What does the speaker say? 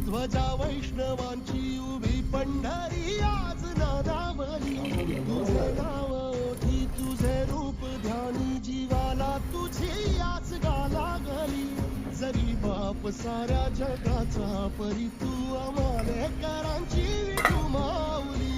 ध्वजा वैष्णवांची उभी पंढरी आज नादावली तुझे नाव ओठी तुझे रूप ध्यानी जीवाला तुझी आस गाला गली जरी बाप साऱ्या जगाचा परी तू आम्हाले करांची विठू माऊली